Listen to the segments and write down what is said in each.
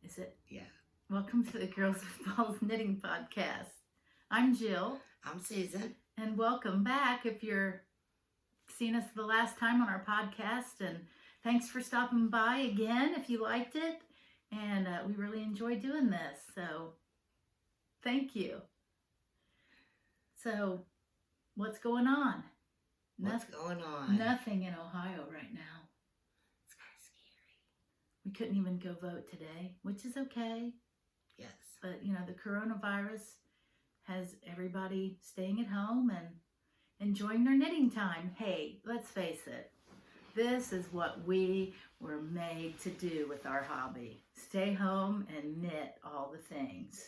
Is it? Yeah. Welcome to the Girls with Balls Knitting Podcast. I'm Jill. I'm Susan. And welcome back if you're seeing us the last time on our podcast. And thanks for stopping by again if you liked it. And we really enjoy doing this. So thank you. So what's going on? What's going on? Nothing in Ohio right now. It's kind of scary. We couldn't even go vote today, which is okay. Yes. But, you know, the coronavirus has everybody staying at home and enjoying their knitting time. Hey, let's face it. This is what we were made to do with our hobby. Stay home and knit all the things.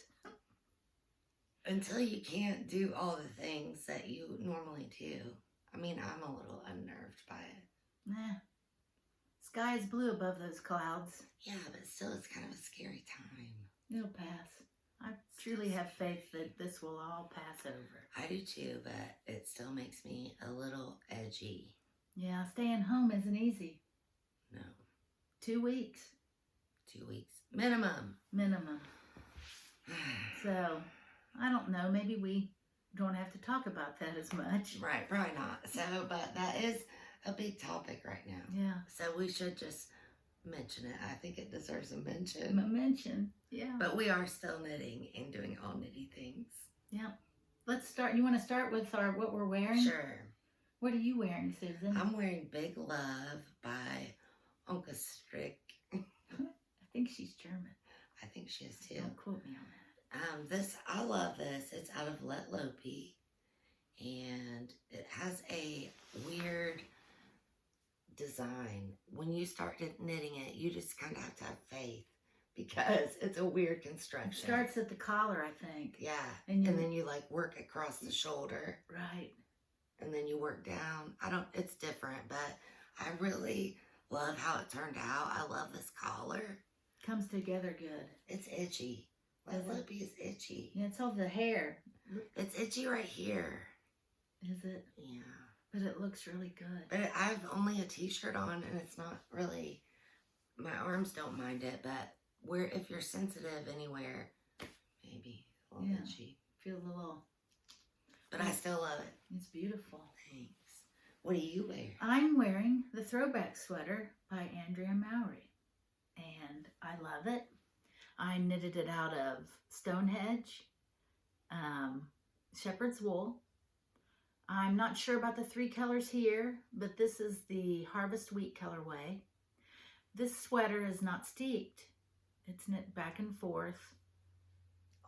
Until you can't do all the things that you normally do. I mean, I'm a little unnerved by it. Nah. Sky is blue above those clouds. Yeah, but still it's kind of a scary time. It'll pass. I truly have faith that this will all pass over. I do too, but it still makes me a little edgy. Yeah, staying home isn't easy. No. 2 weeks. 2 weeks. Minimum. So, I don't know. Maybe we don't have to talk about that as much. Right, probably not. So, but that is a big topic right now. Yeah. So we should just mention it. I think it deserves a mention. Mention, yeah. But we are still knitting and doing all knitty things. Yeah. Let's start. You want to start with what we're wearing? Sure. What are you wearing, Susan? I'm wearing Big Love by Onka Strick. I think she's German. I think she is too. Don't quote me on that. I love this. It's out of Lett Lopi. And it has a weird design. When you start knitting it, you just kind of have to have faith because it's a weird construction. It starts at the collar, I think. Yeah. And then you like work across the shoulder. Right. And then you work down. It's different, but I really love how it turned out. I love this collar. Comes together good. It's itchy. Lett Lopi is itchy. Yeah, it's all the hair. It's itchy right here. Is it? Yeah. But it looks really good. But I have only a t-shirt on, and it's not really, my arms don't mind it, but if you're sensitive anywhere, maybe a little itchy. Feel a little. But I still love it. It's beautiful. Thanks. What do you wear? I'm wearing the Throwback sweater by Andrea Mowry, and I love it. I knitted it out of Stonehenge, Shepherd's wool. I'm not sure about the 3 colors here, but this is the Harvest Wheat colorway. This sweater is not steeped. It's knit back and forth.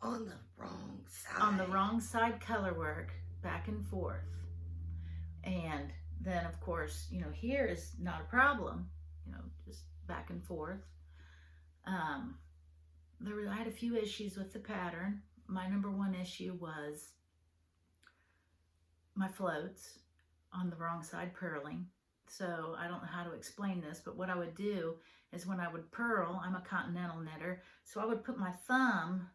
On the wrong side. On the wrong side color work, back and forth. And then, of course, you know, here is not a problem. You know, just back and forth. I had a few issues with the pattern. My number one issue was my floats on the wrong side purling. So I don't know how to explain this, but what I would do is when I would purl, I'm a continental knitter, so I would put my thumb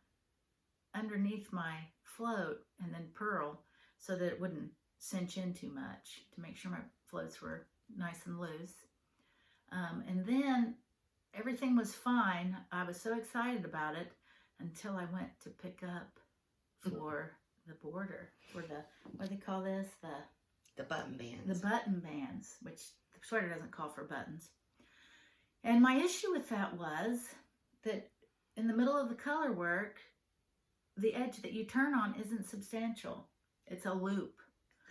underneath my float and then purl so that it wouldn't cinch in too much to make sure my floats were nice and loose. And then everything was fine. I was so excited about it until I went to pick up for the border, for the, what do they call this? The button bands. The button bands, which the sweater doesn't call for buttons. And my issue with that was that in the middle of the color work, the edge that you turn on isn't substantial. It's a loop.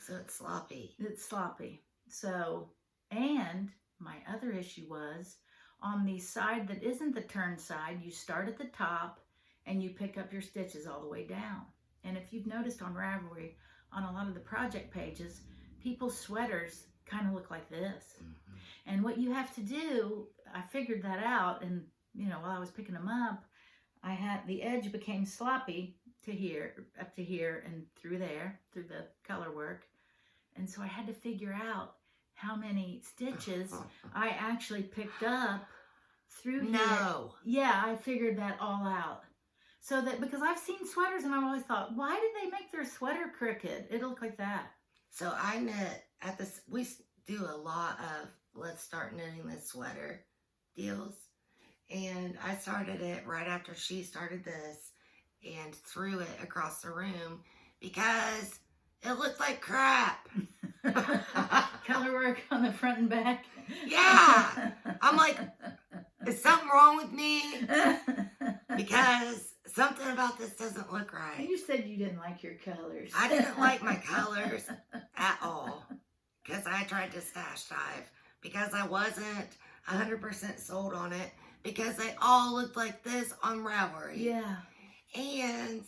So it's sloppy. It's sloppy. So, and my other issue was on the side that isn't the turn side, you start at the top and you pick up your stitches all the way down. And if you've noticed on Ravelry, on a lot of the project pages, people's sweaters kind of look like this. Mm-hmm. And what you have to do, I figured that out, and you know, while I was picking them up, the edge became sloppy to here, up to here, and through there, through the color work. And so I had to figure out how many stitches I actually picked up through here. No. Yeah, I figured that all out. So that, because I've seen sweaters and I've always thought, why did they make their sweater crooked? It'll look like that. So I knit at this, we do a lot of let's start knitting this sweater deals. And I started it right after she started this and threw it across the room because it looked like crap. Color work on the front and back. Yeah. I'm like, is something wrong with me? Because something about this doesn't look right. You said you didn't like your colors. I didn't like my colors at all because I tried to stash dive because I wasn't 100% sold on it because they all looked like this on Ravelry. Yeah. And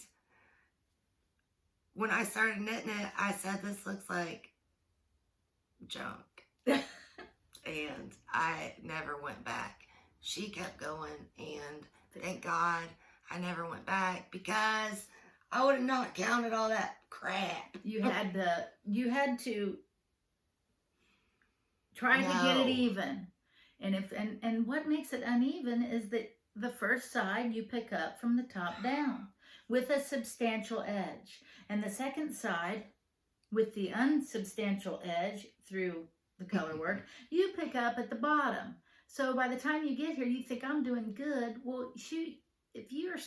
when I started knitting it, I said, this looks like junk. And I never went back. She kept going, and thank God I never went back because I would have not counted all that crap. You had to try to get it even. And what makes it uneven is that the first side you pick up from the top down with a substantial edge. And the second side with the unsubstantial edge through the color work, you pick up at the bottom. So by the time you get here, you think, I'm doing good. Well, shoot, if your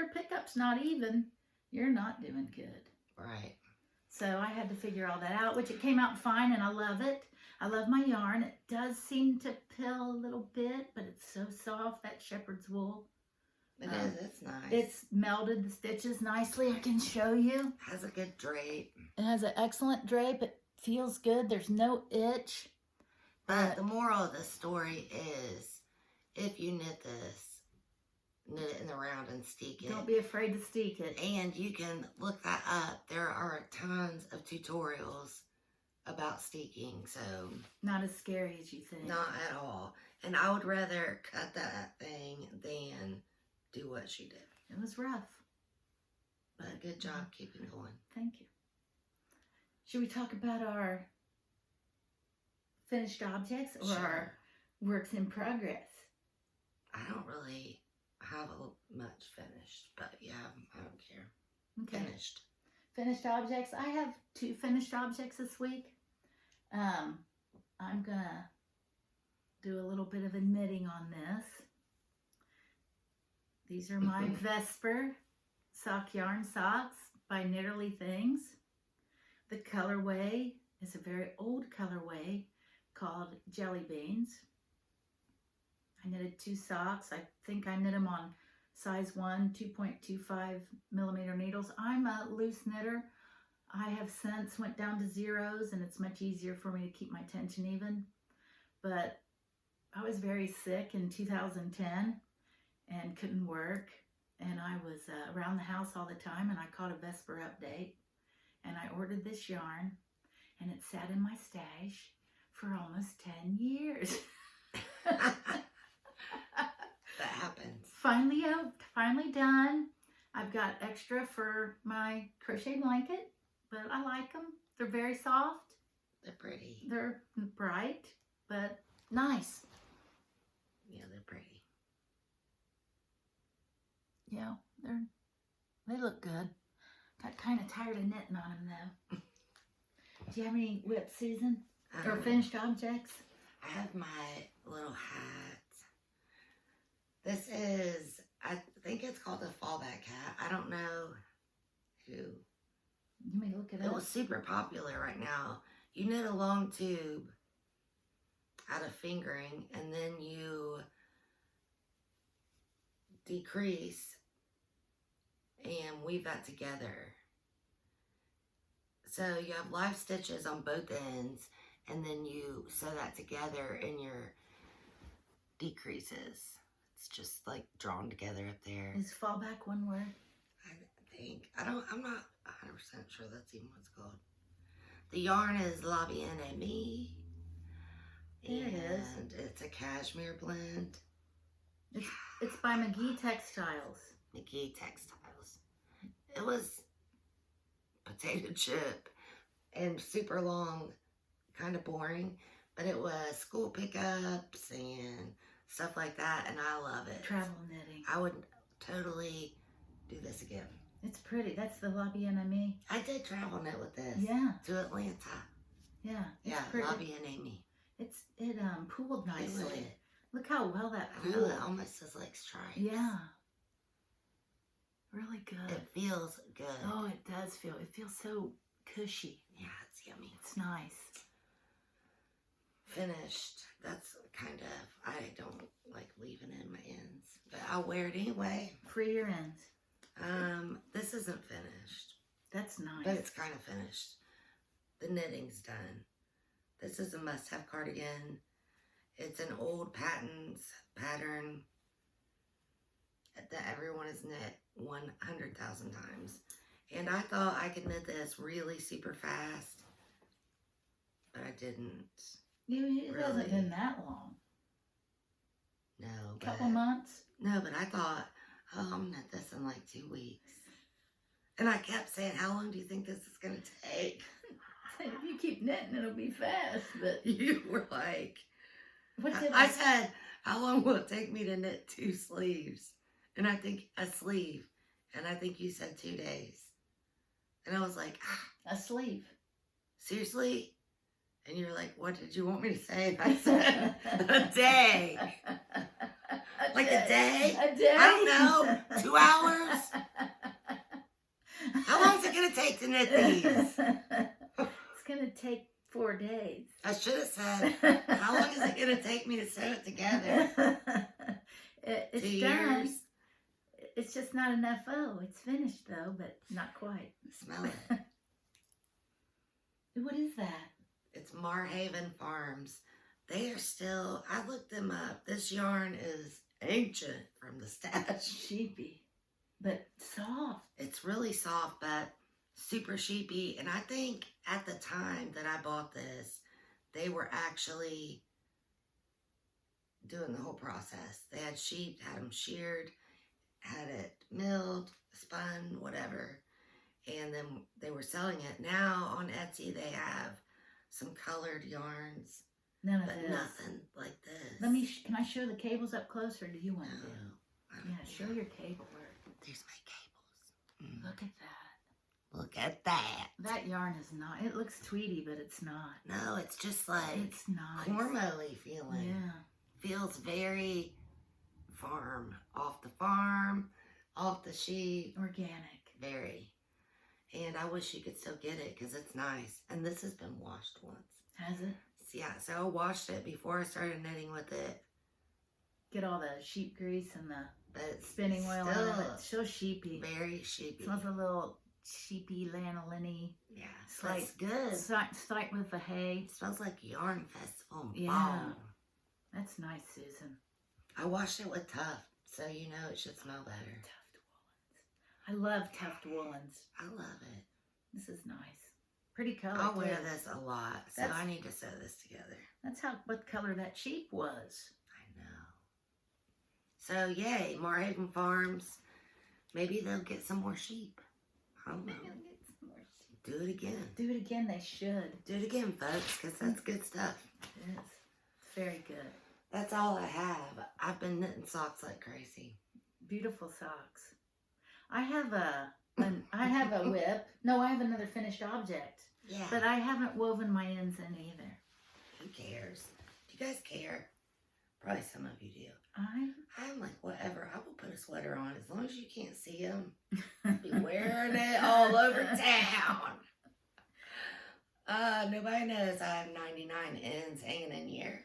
pickup's not even, you're not doing good. Right. So I had to figure all that out, which it came out fine, and I love it. I love my yarn. It does seem to pill a little bit, but it's so soft, that shepherd's wool. It is. It's nice. It's melded the stitches nicely. I can show you. Has a good drape. It has an excellent drape. It feels good. There's no itch. But the moral of the story is, if you knit this, knit it in the round and steek it. Don't be afraid to steek it. And you can look that up. There are tons of tutorials about steeking, so Not as scary as you think. not at all. And I would rather cut that thing than do what she did. It was rough. But good job keeping going. Thank you. Should we talk about our finished objects or Sure. our works in progress? I don't really have much finished, but yeah, I don't care. Okay. Finished. Finished objects. I have 2 finished objects this week. I'm gonna do a little bit of a knitting on this. These are my Vesper sock yarn socks by Knitterly Things. The colorway is a very old colorway called Jelly Beans. I knitted 2 socks. I think I knit them on size 1, 2.25 millimeter needles. I'm a loose knitter. I have since went down to zeros, and it's much easier for me to keep my tension even. But I was very sick in 2010 and couldn't work. And I was around the house all the time, and I caught a Vesper update. And I ordered this yarn, and it sat in my stash for almost 10 years. That happens. Finally done. I've got extra for my crochet blanket, but I like them. They're very soft. They're pretty. They're bright, but nice. Yeah, they're pretty. Yeah, they look good. Got kind of tired of knitting on them though. Do you have any whip, Susan? Or finished objects? I have my little hat. This is, I think it's called a fallback hat. I don't know who. You may look it It up. was super popular right now. You knit a long tube out of fingering, and then you decrease and weave that together. So you have live stitches on both ends, and then you sew that together in your decreases. It's just like drawn together up there. Is fallback one word? I think. I'm not 100% sure that's even what it's called. The yarn is La Bien Aimée. There it is. And it's a cashmere blend. It's by McGee Textiles. McGee Textiles. It was potato chip and super long, kind of boring, but it was school pickups and stuff like that, and I love it. Travel knitting. I would totally do this again. It's pretty. That's the La Bien Aimée. I did travel knit with this. Yeah. To Atlanta. Yeah. It's Yeah, pretty. La Bien Aimée. It pooled nicely. Really? Look how well that I know pulled. it almost is like stripes. Yeah. Really good. It feels good. Oh, it does feel. It feels so cushy. Yeah, it's yummy. It's nice. Finished. That's kind of, I don't like leaving in my ends, but I'll wear it anyway. Free your ends. This isn't finished, That's nice. but it's kind of finished. The knitting's done. This is a must-have cardigan. It's an old pattern that everyone has knit 100,000 times. And I thought I could knit this really super fast, but I didn't. It hasn't Really? been that long. No, A but couple months. no, but I thought, oh, I'm knit this in like 2 weeks. And I kept saying, how long do you think this is gonna take? If you keep knitting, it'll be fast. But You were like, what's it? I said, how long will it take me to knit 2 sleeves? And I think a sleeve. And I think you said 2 days. And I was like, A sleeve. seriously? And you're like, what did you want me to say? And I said, a day. Like a day? A day? I don't know. 2 hours? How long is it going to take to knit these? It's going to take 4 days. I should have said, how long is it going to take me to sew it together? It's 2 done. years? It's just not enough. Oh, it's finished though, but not quite. Smell it. What is that? It's Marhaven Farms. They are still, I looked them up. This yarn is ancient from the stash. Sheepy, but soft. It's really soft, but super sheepy. And I think at the time that I bought this, they were actually doing the whole process. They had sheep, had them sheared, had it milled, spun, whatever. And then they were selling it. Now on Etsy, they have some colored yarns, None of but this. nothing like this. Let me. Can I show the cables up close, or do you want to? No, I don't Yeah, show know. your cable work. There's my cables. Look at that. Look at that. That yarn is not. It looks tweedy, but it's not. No, it's just like It's nice. cornmeal-y feeling. Yeah. Feels very farm. Off the farm, off the sheep. Organic. Very. And I wish you could still get it because it's nice. And this has been washed once. Has it? Yeah, so I washed it before I started knitting with it. Get all the sheep grease and the But it's spinning oil in still it. It's so sheepy. very sheepy. Smells a little sheepy, lanolin-y. Yeah, It's but like it's good. Slight with the hay. It smells like yarn festival. Yeah. Fall. That's nice, Susan. I washed it with Tuft, so you know it should smell better. Tuft woolens. I love tuft woolens. I love it. This is nice. Pretty color. I'll wear too. this a lot, so That's- I need to sew this together. That's what color that sheep was. I know. So yay, Marhaven Farms. Maybe they'll get some more sheep. I don't know. Maybe I'll get some more sheep. Do it again. Do it again. They should. Do it again, folks, because that's good stuff. It is. It's very good. That's all I have. I've been knitting socks like crazy. Beautiful socks. I have a whip. No, I have another finished object. Yeah. But I haven't woven my ends in either. Who cares? Do you guys care? Probably some of you do. I'm like, whatever. I will put a sweater on as long as you can't see them. I'll be wearing it all over town. Nobody knows I have 99 ends hanging in here.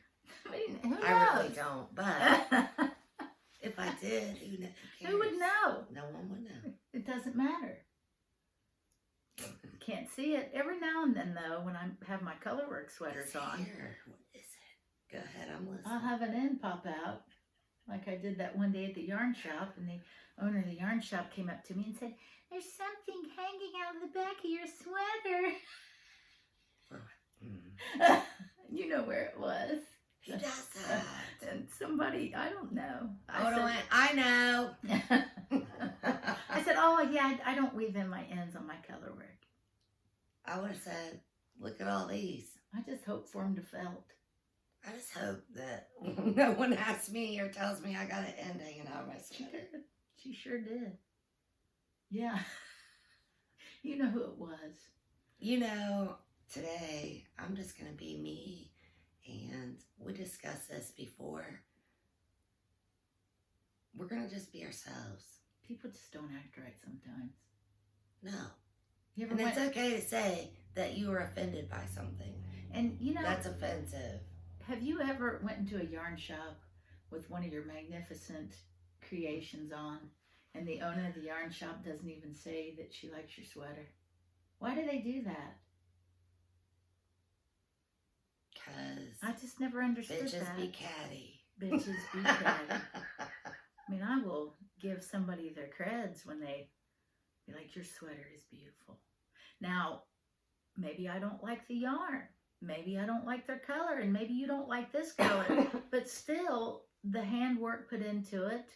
Who knows? I really don't, but if I did, who cares? Who would know? No one would know. It doesn't matter. Can't see it. Every now and then, though, when I have my colorwork sweaters on, Here. What is it? Go ahead, I'm listening. I'll have an end pop out. Like I did that one day at the yarn shop, and the owner of the yarn shop came up to me and said, "There's something hanging out of the back of your sweater." Mm. You know where it was. Who does that? And somebody, I don't know. Hold on, I know. I said, "Oh, yeah, I don't weave in my ends on my colorwork. I would have said, look at all these. I just hope for them to felt." I just hope that no one asks me or tells me I got an end hanging out of my sweater. She sure did. Yeah. You know who it was. You know, today I'm just going to be me. And we discussed this before We're going to just be ourselves. People just don't act right sometimes. No. You ever And it's went, okay to say that you were offended by something. and you know, That's offensive. have you ever went into a yarn shop with one of your magnificent creations on, and the owner of the yarn shop doesn't even say that she likes your sweater? Why do they do that? Because I just never understood bitches that. be catty. Bitches be catty. I mean, I will give somebody their creds when they be like, your sweater is beautiful. Now, maybe I don't like the yarn. Maybe I don't like their color, and maybe you don't like this color. But still, the handwork put into it,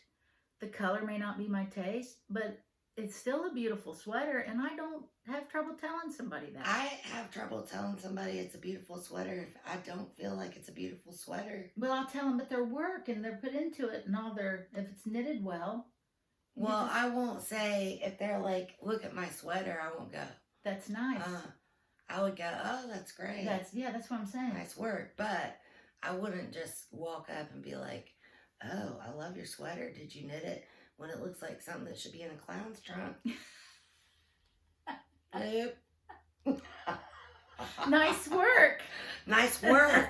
the color may not be my taste, but it's still a beautiful sweater, and I don't have trouble telling somebody that. I have trouble telling somebody it's a beautiful sweater if I don't feel like it's a beautiful sweater. Well, I'll tell them that their work and they're put into it and all their, if it's knitted well. Well, I won't say, if they're like, look at my sweater, I won't go, that's nice. I would go, oh, that's great. That's what I'm saying. Nice work. But I wouldn't just walk up and be like, oh, I love your sweater. Did you knit it? When it looks like something that should be in a clown's trunk. Nope. Nice work. Nice work.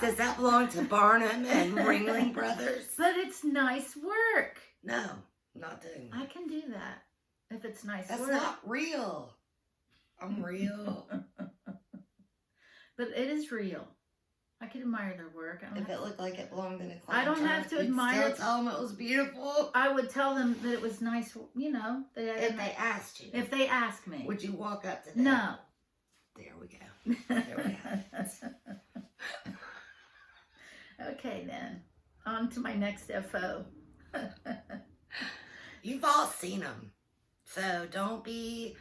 Does that belong to Barnum and Ringling Brothers? But it's nice work. No, not doing that. I can do that if it's nice That's work. not real. I'm real. But it is real. I can admire their work. If it looked like it belonged in a clown I don't trunk, have to you'd admire still tell them it was beautiful. I would tell them that it was nice, you know. If they asked you. If they asked me. Would you walk up to them? No. There we go. There we go. Okay, then. On to my next FO. You've all seen them. So don't be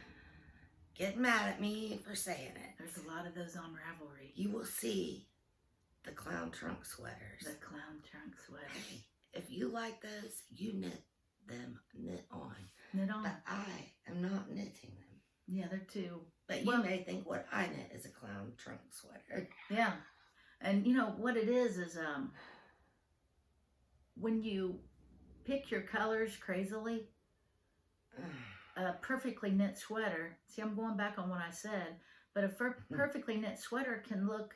getting mad at me for saying it. There's a lot of those on Ravelry. You will see the clown trunk sweaters. The clown trunk sweaters. Hey, if you like those, you knit them, knit on. Knit on. But I am not knitting them. Yeah, they're too. But you may think what I knit is a clown trunk sweater. Yeah. And you know what it is when you pick your colors crazily, a perfectly knit sweater, see, I'm going back on what I said, but a perfectly knit sweater can look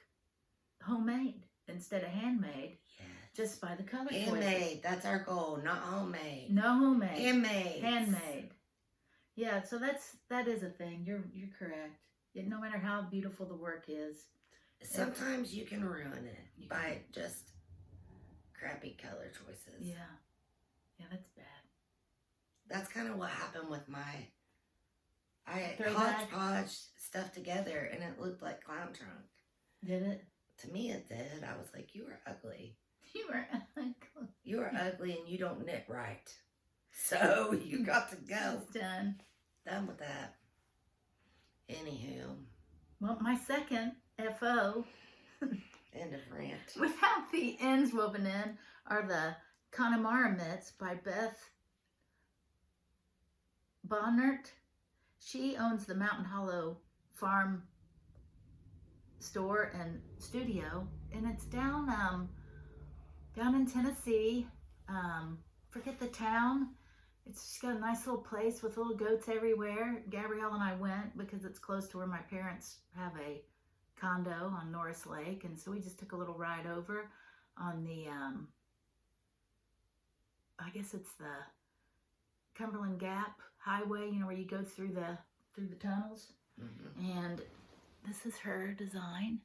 homemade instead of handmade. Yes. Just by the color Handmade, choices. that's our goal, not homemade. No homemade. Handmade. Handmade. Yeah, so that is a thing. You're correct. No matter how beautiful the work is. Sometimes you can ruin it by just crappy color choices. Yeah. Yeah, that's bad. That's kind of what happened with I Throwback. hodgepodge stuff together and it looked like clown trunk. Did it? To me it did. I was like, you are ugly. You were ugly. You are ugly and you don't knit right. So you got to go. It's done. Done with that. Anywho. Well, my second FO, End of rant. without the ends woven in, are the Connemara mitts by Beth Bonnert. She owns the Mountain Hollow Farm store and studio, and it's down in Tennessee. Forget the town. It's just got a nice little place with little goats everywhere. Gabrielle and I went because it's close to where my parents have a condo on Norris Lake, and so we just took a little ride over on the I guess it's the Cumberland Gap Highway, you know, where you go through the tunnels. Mm-hmm. And this is her design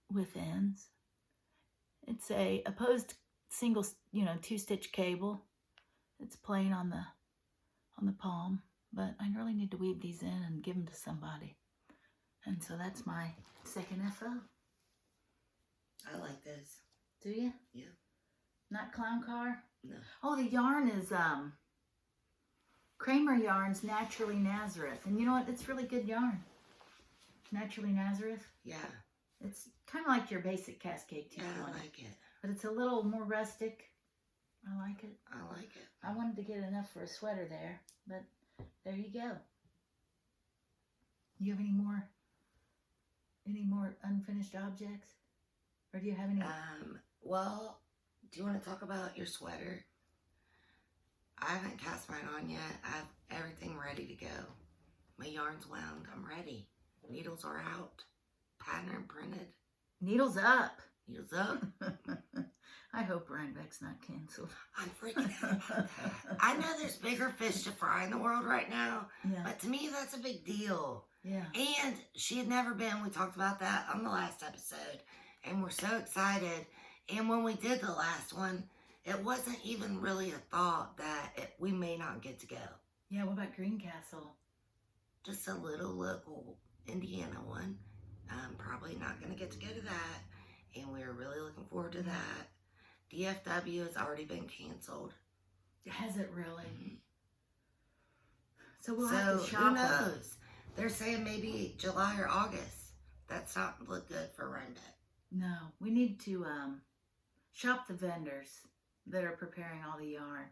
with ends. It's a opposed single, you know, 2-stitch cable. It's plain on the palm, but I really need to weave these in and give them to somebody. And so that's my second FO. I like this. Do you? Yeah. Not Clown Car? No. Oh, the yarn is Kramer Yarn's Naturally Nazareth. And you know what? It's really good yarn. Naturally Nazareth. Yeah. It's kind of like your basic Cascade 220. I like it. But it's a little more rustic. I like it. I like it. I wanted to get enough for a sweater there, but there you go. You have any more unfinished objects? Or do you have any? Well, do you want to talk about your sweater? I haven't cast mine on yet. I have everything ready to go. My yarn's wound. I'm ready. Needles are out. Pattern printed. Needles up. Needles up. I hope Rhinebeck's not canceled. I'm freaking out about that. I know there's bigger fish to fry in the world right now, Yeah. but to me that's a big deal. Yeah. And she had never been. We talked about that on the last episode, and we're so excited. And when we did the last one, it wasn't even really a thought that we may not get to go. Yeah, what about Greencastle? Just a little local Indiana one. Probably not going to get to go to that, and we're really looking forward to that. DFW has already been canceled. Has it really? Mm-hmm. So we'll have to shop. Who knows? They're saying maybe July or August. That's not look good for Rhinebeck. No, we need to shop the vendors that are preparing all the yarn.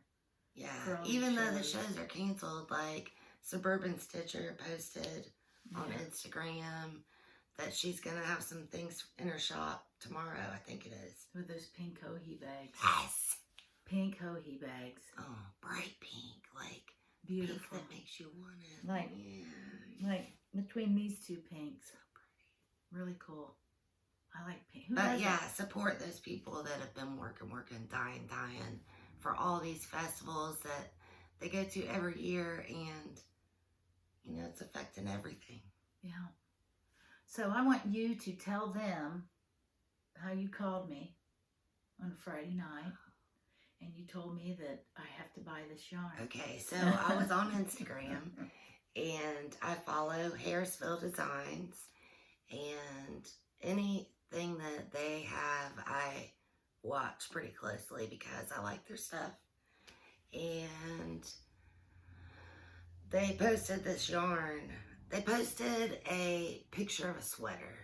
Yeah, For all the even though the shows. shows are canceled, like Suburban Stitcher posted on Yeah. Instagram that she's going to have some things in her shop tomorrow, I think it is. With those pink Kohi bags. Yes! Pink Kohi bags. Oh, bright pink, like Beautiful. pink that makes you want it. Like- Yeah. Like between these two pinks. Really cool. I like pink. Who But doesn't? yeah, support those people that have been working, dying for all these festivals that they go to every year, and you know, it's affecting everything. Yeah. So I want you to tell them how you called me on Friday night, and you told me that I have to buy this yarn. Okay, so I was on Instagram, and I follow Harrisville Designs, and anything that they have, I watch pretty closely because I like their stuff. And they posted this yarn. They posted a picture of a sweater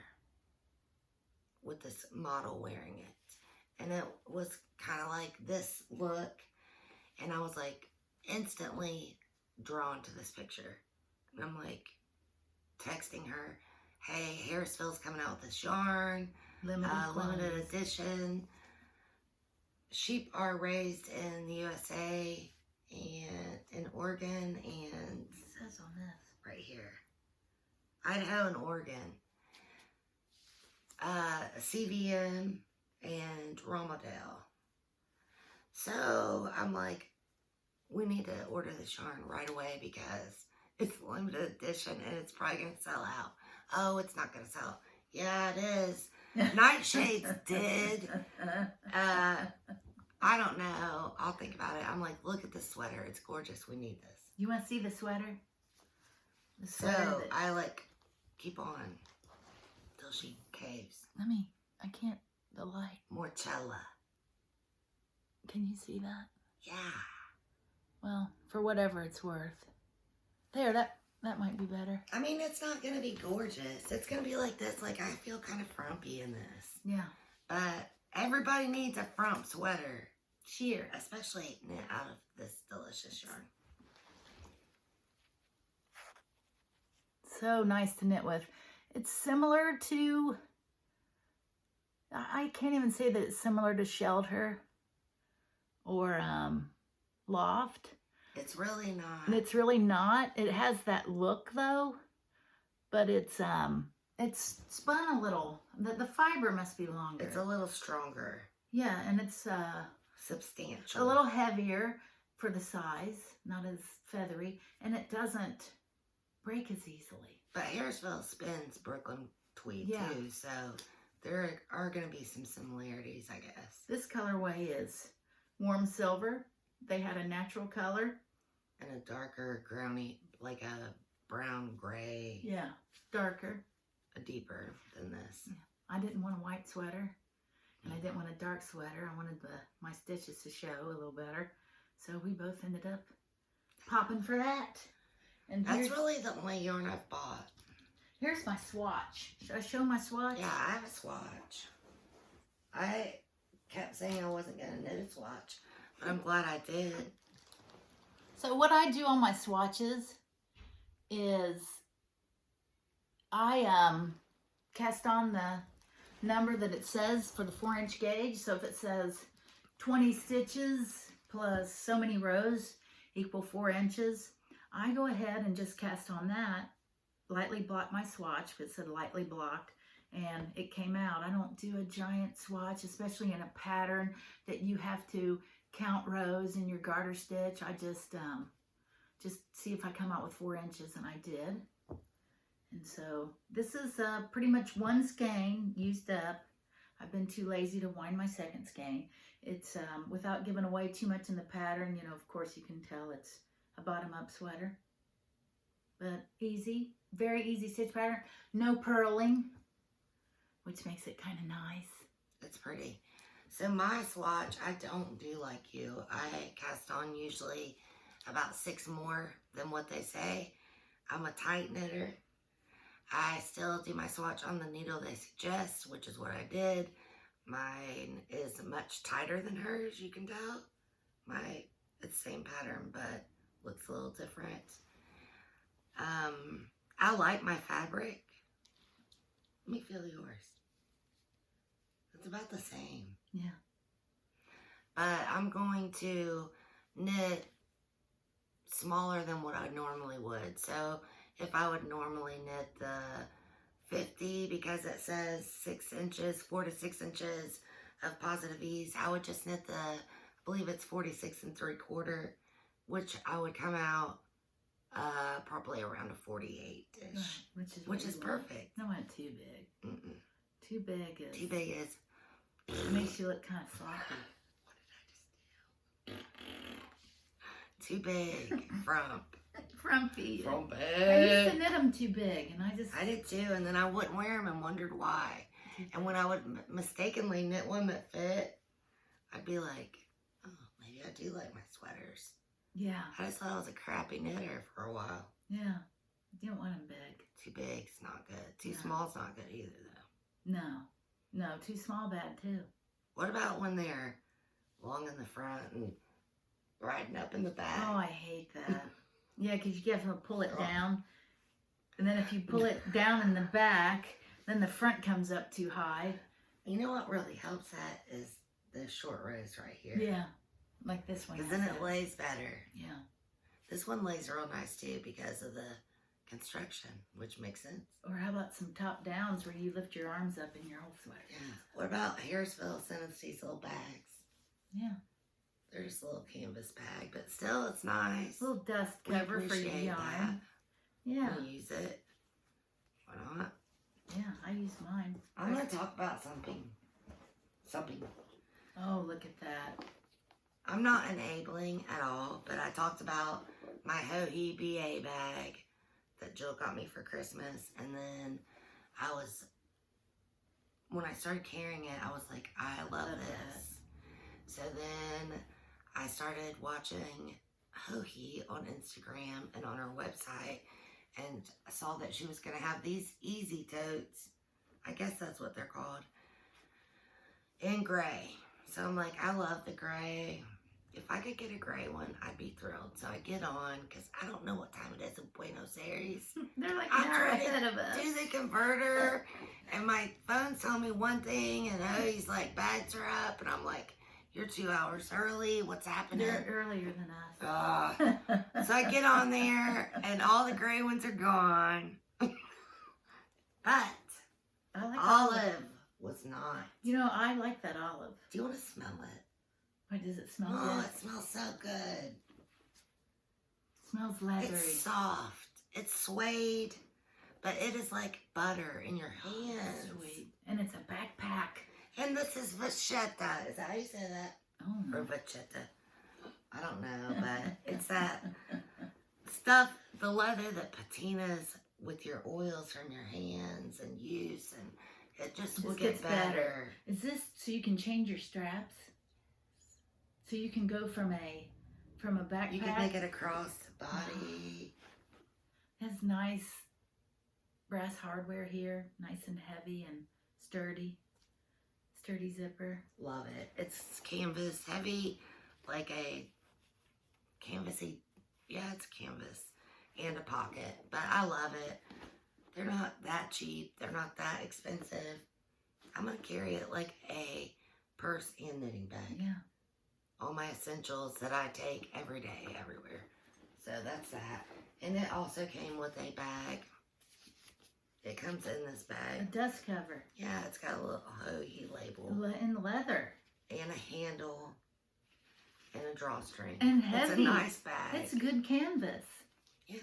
with this model wearing it. And it was kind of like this look. And I was like instantly drawn to this picture. And I'm like texting her, hey, Harrisville's coming out with this yarn. Limited edition. Sheep are raised in the USA and in Oregon and It says on this. right here, Idaho and Oregon. CVM and Romadale. So I'm like, we need to order this yarn right away because it's limited edition and it's probably going to sell out. Oh, it's not going to sell. Yeah, it is. Nightshades did. I don't know. I'll think about it. I'm like, look at this sweater. It's gorgeous. We need this. You want to see the sweater? The So sweater that- I like keep on till she caves. I can't, the light. Morchella. Can you see that? Yeah. Well, for whatever it's worth. There, that might be better. I mean, it's not going to be gorgeous. It's going to be like this. Like, I feel kind of frumpy in this. Yeah. But everybody needs a frump sweater. Shear. Especially knit out of this delicious yarn. So nice to knit with. It's similar to, I can't even say that it's similar to Shelter or Loft. It's really not. It's really not. It has that look though, but it's spun a little. The fiber must be longer. It's a little stronger. Yeah, and it's Substantial. a little heavier for the size, not as feathery, and it doesn't break as easily. But Harrisville spins Brooklyn tweed Yeah. too, so there are going to be some similarities, I guess. This colorway is warm silver. They had a natural color. And a darker brownie, like a brown gray, Yeah, darker. a deeper than this. I didn't want a white sweater, and I didn't want a dark sweater. I wanted my stitches to show a little better. So we both ended up popping for that. And That's really the only yarn I've bought. here's my swatch. Should I show my swatch? Yeah, I have a swatch. I kept saying I wasn't going to knit a swatch, but I'm glad I did. So what I do on my swatches is I cast on the number that it says for the 4-inch gauge. So if it says 20 stitches plus so many rows, equal 4 inches. I go ahead and just cast on that, lightly block my swatch, but it said lightly blocked, and it came out. I don't do a giant swatch, especially in a pattern that you have to count rows in your garter stitch. I just see if I come out with 4 inches, and I did. And so this is pretty much one skein used up. I've been too lazy to wind my second skein. It's without giving away too much in the pattern. You know, of course, you can tell it's a bottom-up sweater. But easy, very easy stitch pattern. No purling, which makes it kind of nice. It's pretty. So my swatch, I don't do like you. I cast on usually about 6 more than what they say. I'm a tight knitter. I still do my swatch on the needle they suggest, which is what I did. Mine is much tighter than hers, you can tell. It's the same pattern, but looks a little different. I like my fabric. Let me feel yours. It's about the same. Yeah. But I'm going to knit smaller than what I normally would. So if I would normally knit the 50, because it says 6 inches, 4 to 6 inches of positive ease, I would just knit I believe it's 46 3/4, which I would come out probably around a 48-ish, which is perfect. No, not too big. Mm-mm. Too big is. Too big is. It makes you look kind of sloppy. What did I just do? Too big. Frumpy. Frumpy. I used to knit them too big, and I did too, and then I wouldn't wear them and wondered why. And when I would mistakenly knit one that fit, I'd be like, oh, maybe I do like my sweaters. Yeah. I just thought I was a crappy knitter for a while. Yeah. You don't want them big. Too big's not good. Too small's not good either, though. No. No, too small bad too. What about when they're long in the front and riding up in the back? Oh, I hate that. Yeah, because you have to pull it down. And then if you pull it down in the back, then the front comes up too high. You know what really helps that is the short rows right here. Yeah, like this one. Because then it lays better. Yeah. This one lays real nice too because of the construction, which makes sense. Or how about some top downs where you lift your arms up in your whole sweater? Yeah. What about Harrisville sent us these little bags? Yeah. They're just a little canvas bag, but still it's nice. A little dust We cover for your appreciate yarn. that. Yeah. We use it. Why not? Yeah, I use mine. I'm going to talk about something. Oh, look at that. I'm not enabling at all, but I talked about my Hohi BA bag that Jill got me for Christmas, and then when I started carrying it, I was like, I love this. So then I started watching Hohi on Instagram and on her website, and I saw that she was going to have these easy totes. I guess that's what they're called. In gray. So I'm like, I love the gray. If I could get a gray one, I'd be thrilled. So I get on, because I don't know what time it is in Buenos Aires. They're like I'm an hour trying ahead of us. to do the converter, and my phone's telling me one thing, and Hohi's like, bags are up, and I'm like, you're 2 hours early. What's happening? They're earlier than us. So I get on there, and all the gray ones are gone. But I like olive was not. You know, I like that olive. Do you want to smell it? Why does it smell Oh, good? it smells so good. Smells leathery. It's soft. It's suede, but it is like butter in your hands. Sweet. And it's a backpack. And this is vachetta. Is that how you say that? Oh, no. Or vachetta? I don't know, but it's that stuff, the leather that patinas with your oils from your hands and use, and it just will get gets better. Is this so you can change your straps? So you can go from a backpack. You can make it across the body. Has nice brass hardware here, nice and heavy and sturdy. Sturdy zipper. Love it. It's canvas heavy, like a canvasy. Yeah, it's canvas and a pocket, but I love it. They're not that cheap. They're not that expensive. I'm gonna carry it like a purse and knitting bag. Yeah. all my essentials that I take every day, everywhere. So that's that. And it also came with a bag. It comes in this A bag. dust cover. Yeah, it's got a little Hoagie label. In leather. And a handle. And a drawstring. And heavy. It's a nice bag. It's good canvas. Yeah.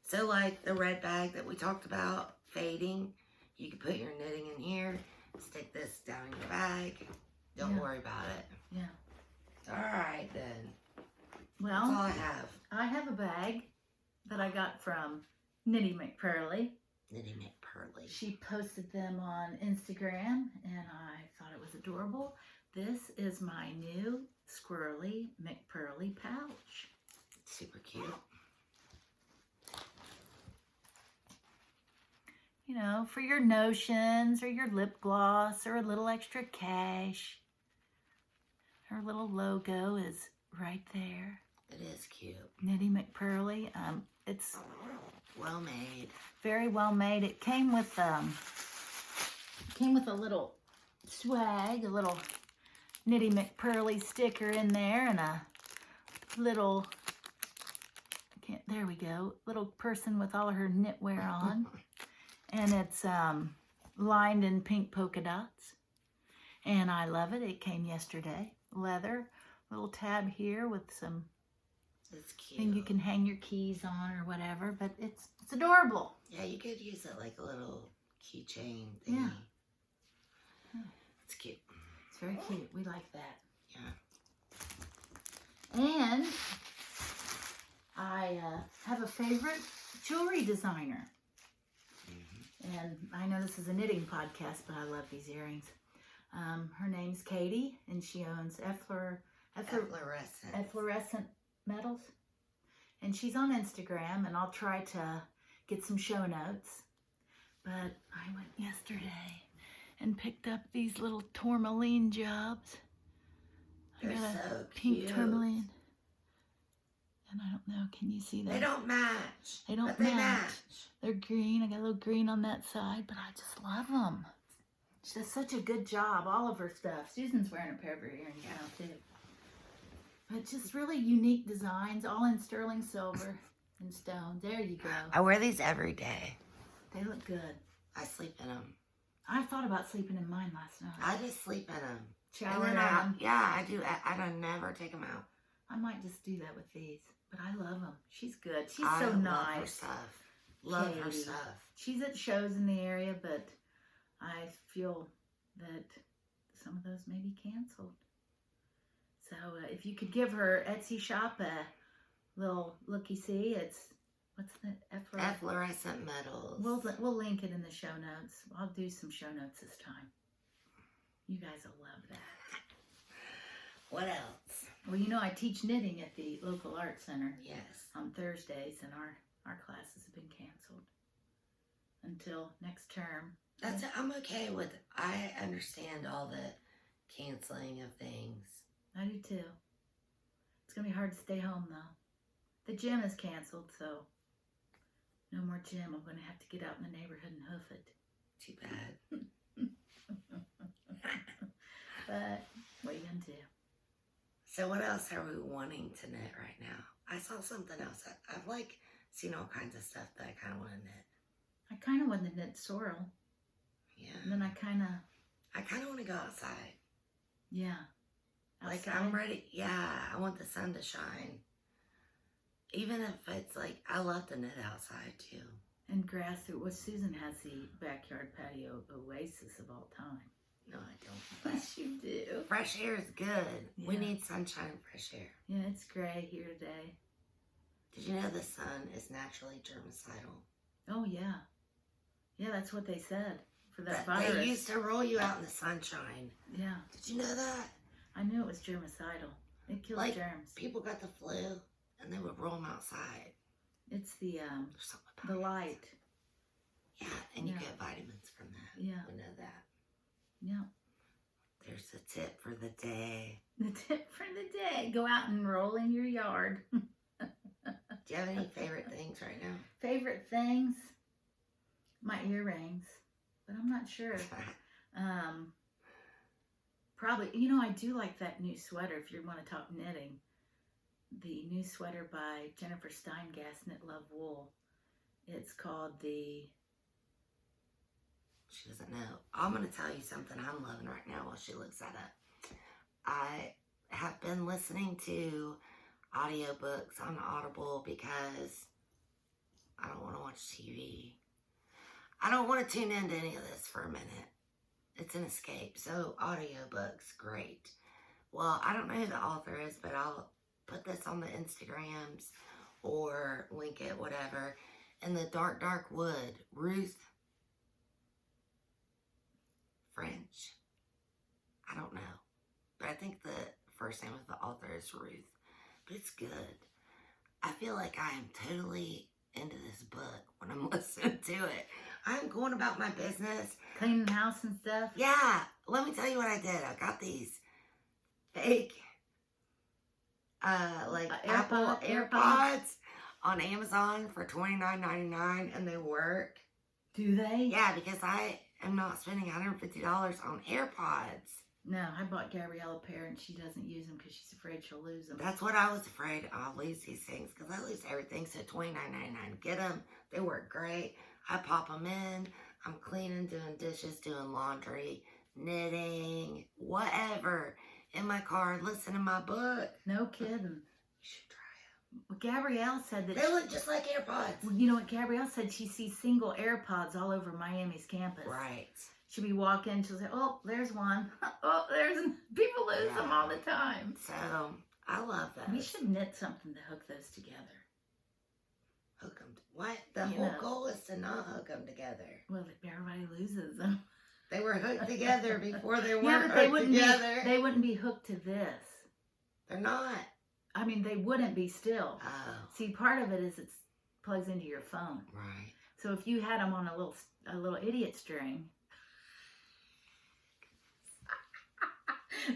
So like the red bag that we talked about, fading, you can put your knitting in here, stick this down in your bag. Don't worry about it. Yeah. All right then. Well, that's all I have. I have a bag that I got from Knitty McPurly. Knitty McPurly. She posted them on Instagram and I thought it was adorable. This is my new Squirrelly McPurly pouch. Super cute. You know, for your notions or your lip gloss or a little extra cash. Her little logo is right there. It is cute. Knitty McPurly. It's well made. Very well made. It came with a little swag, a little Knitty McPurly sticker in there, and a little, there we go, little person with all of her knitwear on. And it's lined in pink polka dots. And I love it. It came yesterday. Leather, little tab here with some it's cute. thing you can hang your keys on or whatever, but it's adorable. Yeah, you could use it like a little keychain thingy. Yeah. It's cute. It's very cute. We like that. Yeah. And I have a favorite jewelry designer. And I know this is a knitting podcast, but I love these earrings. Her name's Katie, and she owns Efflorescentmetals. And she's on Instagram, and I'll try to get some show notes. But I went yesterday and picked up these little tourmaline jobs. They're I got a so pink cute. tourmaline. And I don't know, can you see that? They don't match. They don't but they match. They're green. I got a little green on that side, but I just love them. She does such a good job. All of her stuff. Susan's wearing a pair of her earrings now, too. But just really unique designs, all in sterling silver and stone. There you go. I wear these every day. They look good. I sleep in them. I thought about sleeping in mine last night. I just sleep in them. Shower and in then them. Yeah, I do. I don't never take them out. I might just do that with these. But I love them. She's good. She's I so love nice. her stuff. Love her Katie. stuff. She's at shows in the area, but I feel that some of those may be canceled. So if you could give her Etsy shop a little looky-see, it's, what's the Efflorescentmetals. We'll link it in the show notes. I'll do some show notes this time. You guys will love that. What else? Well, you know, I teach knitting at the local art center. Yes. On Thursdays, and our classes have been canceled until next term. That's it. I'm okay with it. I understand all the canceling of things. I do too. It's going to be hard to stay home though. The gym is canceled, so no more gym. I'm going to have to get out in the neighborhood and hoof it. Too bad. But what are you going to do? So what else are we wanting to knit right now? I saw something else. I've like seen all kinds of stuff that I kind of want to knit. I kind of want to knit sorrel. Yeah. And then I kind of want to go outside. Yeah. Like, Outside? I'm ready. Yeah, I want the sun to shine. Even if it's like, I love to knit outside too. And grass. Susan has the backyard patio oasis of all time. No, I don't. Yes, you do. Fresh air is good. We Yeah. need sunshine and fresh air. Yeah, it's gray here today. Did you know the sun is naturally germicidal? Oh, yeah. Yeah, that's what they said for that But virus. they used to roll you out in the sunshine. Yeah, Did you know that? I knew it was germicidal. It kills Like, germs. people got the flu and they would roll them outside. It's the There's something about the it. light. Yeah, and you Yeah. get vitamins from that. Yeah. We know that. Yeah. There's a tip for the day. The tip for the day: go out and roll in your yard. Do you have any favorite things right now? Favorite things? My earrings, but I'm not sure. probably, I do like that new sweater if you want to talk knitting. The new sweater by Jennifer Steingass, Knit Love Wool. It's called the... She doesn't know. I'm going to tell you something I'm loving right now while she looks that up. I have been listening to audiobooks on Audible because I don't want to watch TV. I don't want to tune into any of this for a minute. It's an escape. So audiobooks, great. Well, I don't know who the author is, but I'll put this on the Instagrams or link it, whatever. In the Dark, Dark Wood, Ruth French. I don't know. But I think the first name of the author is Ruth. But it's good. I feel like I am totally into this book when I'm listening to it. I'm going about my business. Cleaning the house and stuff? Yeah. Let me tell you what I did. I got these fake Apple AirPods on Amazon for $29.99 and they work. Do they? Yeah, because I am not spending $150 on AirPods. No, I bought Gabrielle a pair and she doesn't use them because she's afraid she'll lose them. That's what I was afraid. I'll lose these things because I lose everything. So $29.99. Get them. They work great. I pop them in. I'm cleaning, doing dishes, doing laundry, knitting, whatever. In my car, listening to my book. No kidding. You should try them. Well, Gabrielle said that... They look just like AirPods. Well, you know what Gabrielle said? She sees single AirPods all over Miami's campus. Right. She'll be walking, she'll say, oh, there's one. Oh, there's... People lose them all the time. So, I love those. We should knit something to hook those together. Hook them. What? The whole goal is to not hook them together. Well, if everybody loses them. They were hooked together before they weren't Yeah, but they hooked wouldn't together. they wouldn't be hooked to this. They're not. I mean, they wouldn't be still. Oh. See, part of it is it plugs into your phone. Right. So if you had them on a little idiot string,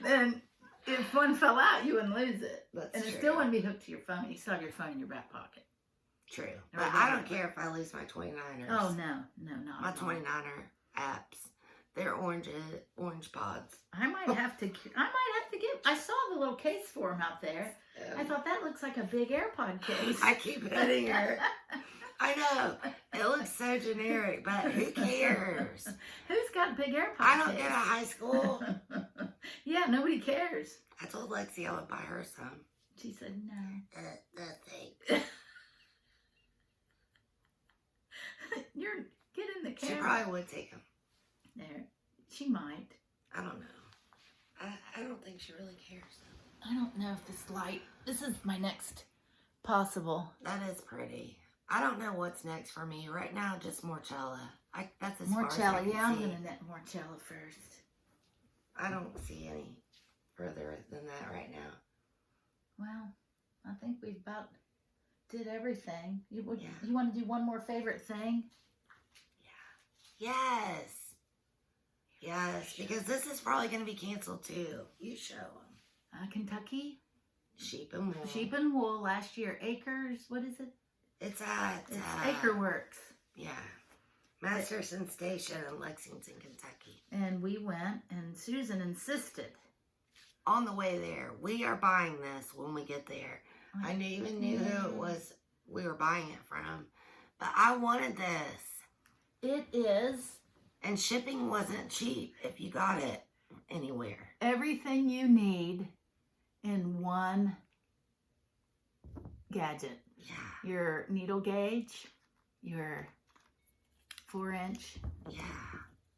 then if one fell out, you wouldn't lose it. That's and it true. still wouldn't be hooked to your phone. You still have your phone in your back pocket. True. Or But I don't care if I lose my 29ers. Oh, no, not My at all. 29er apps. They're orange pods. I might have to get, I saw the little case for them out there. I thought that looks like a big AirPod case. I keep hitting her. I know. It looks so generic, but who cares? Who's got big AirPod I don't case? go to high school. Yeah, nobody cares. I told Lexi I would buy her some. She said no. Thanks. Get in the She camera. probably would take them. There. She might. I don't know. I don't think she really cares. I don't know if this light... This is my next possible. That is pretty. I don't know what's next for me. Right now, just Morchella. That's as Morchella. far as I can Yeah, I'm see. going to knit Morchella first. I don't see any further than that right now. Well, I think we've about did everything. You Yeah. want to do one more favorite thing? Yes. Yes, because this is probably going to be canceled too. You show them. Kentucky? Sheep and wool. Sheep and wool last year. Acres, what is it? It's at... It's Akerworks. Yeah. Masterson Station in Lexington, Kentucky. And we went, and Susan insisted. On the way there, we are buying this when we get there. I even knew who it was we were buying it from. But I wanted this. It is And shipping wasn't cheap if you got it anywhere. everything you need in one gadget. Yeah. Your needle gauge, your 4-inch. Yeah.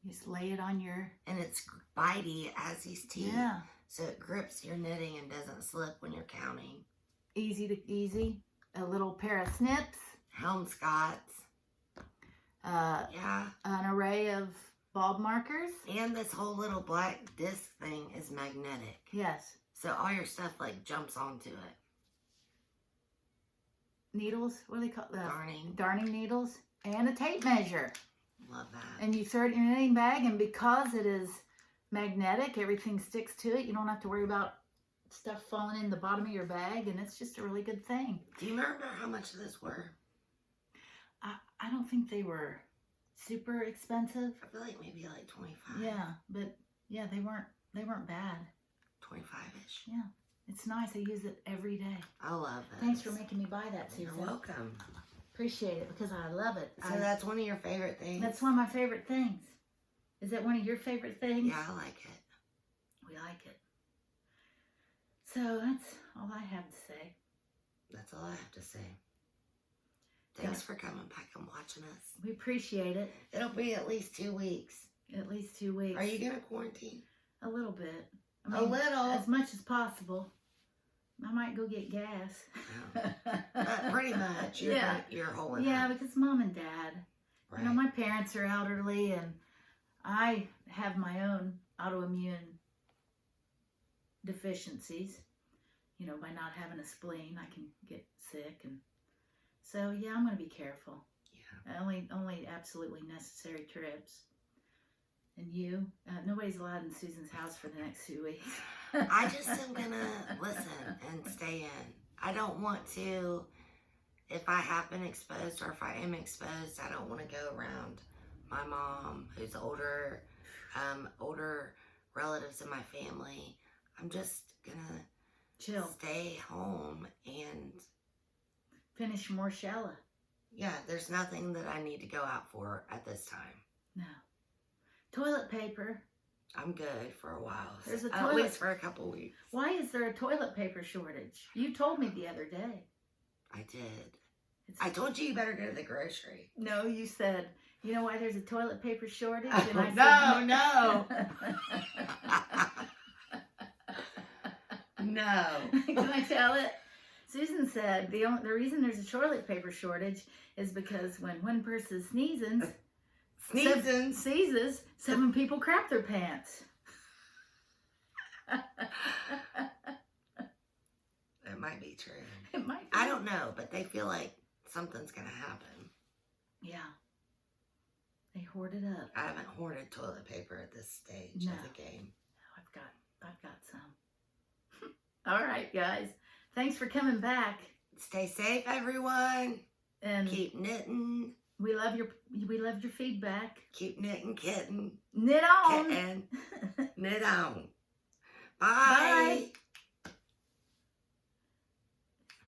Just lay it on your... And it's bitey as these teeth. Yeah. So it grips your knitting and doesn't slip when you're counting. Easy. A little pair of snips. Helm Scots. Yeah. An array of bulb markers. And this whole little black disc thing is magnetic. Yes. So all your stuff like jumps onto it. Needles, what do they call them? Darning. Darning needles. And a tape measure. Love that. And you throw it in your knitting bag, and because it is magnetic, everything sticks to it. You don't have to worry about stuff falling in the bottom of your bag, and it's just a really good thing. Do you remember how much this were? I don't think they were super expensive. I feel like maybe like 25. Yeah, but yeah, they weren't They weren't bad. 25-ish. Yeah. It's nice. I use it every day. I love it. Thanks for making me buy that, Susan. You're welcome. Appreciate it because I love it. So that's one of your favorite things? That's one of my favorite things. Is that one of your favorite things? Yeah, I like it. We like it. So that's all I have to say. That's all I have to say. Thanks for coming back and watching us. We appreciate it. It'll be at least 2 weeks. At least 2 weeks. Are you going to quarantine? A little bit. A little? As much as possible. I might go get gas. Pretty much. You're holding Yeah, up. because Mom and Dad. Right. You know, my parents are elderly and I have my own autoimmune deficiencies. You know, by not having a spleen, I can get sick. And so, yeah, I'm going to be careful. Yeah. Only absolutely necessary trips. And you? Nobody's allowed in Susan's house for the next 2 weeks. I just am going to listen and stay in. I don't want to, if I have been exposed or if I am exposed, I don't want to go around my mom who's older relatives in my family. I'm just going to chill. Stay home and finish Morchella. Yeah, there's nothing that I need to go out for at this time. No. Toilet paper. I'm good for a while. There's a at least for a couple weeks. Why is there a toilet paper shortage? You told me the other day. I did. I told you better go to the grocery. No, you said, you know why there's a toilet paper shortage? And I said, no. No. Can I tell it? Susan said the reason there's a toilet paper shortage is because when one person sneezes, 7 people crap their pants. It might be true. It might be. I don't know, but they feel like something's going to happen. Yeah. They hoard it up. I haven't hoarded toilet paper at this stage of the game. I've got some. All right, guys. Thanks for coming back. Stay safe, everyone. And keep knitting. We love your feedback. Keep knitting, kitten. Knit on. Kitten. Knit on. Bye. Bye.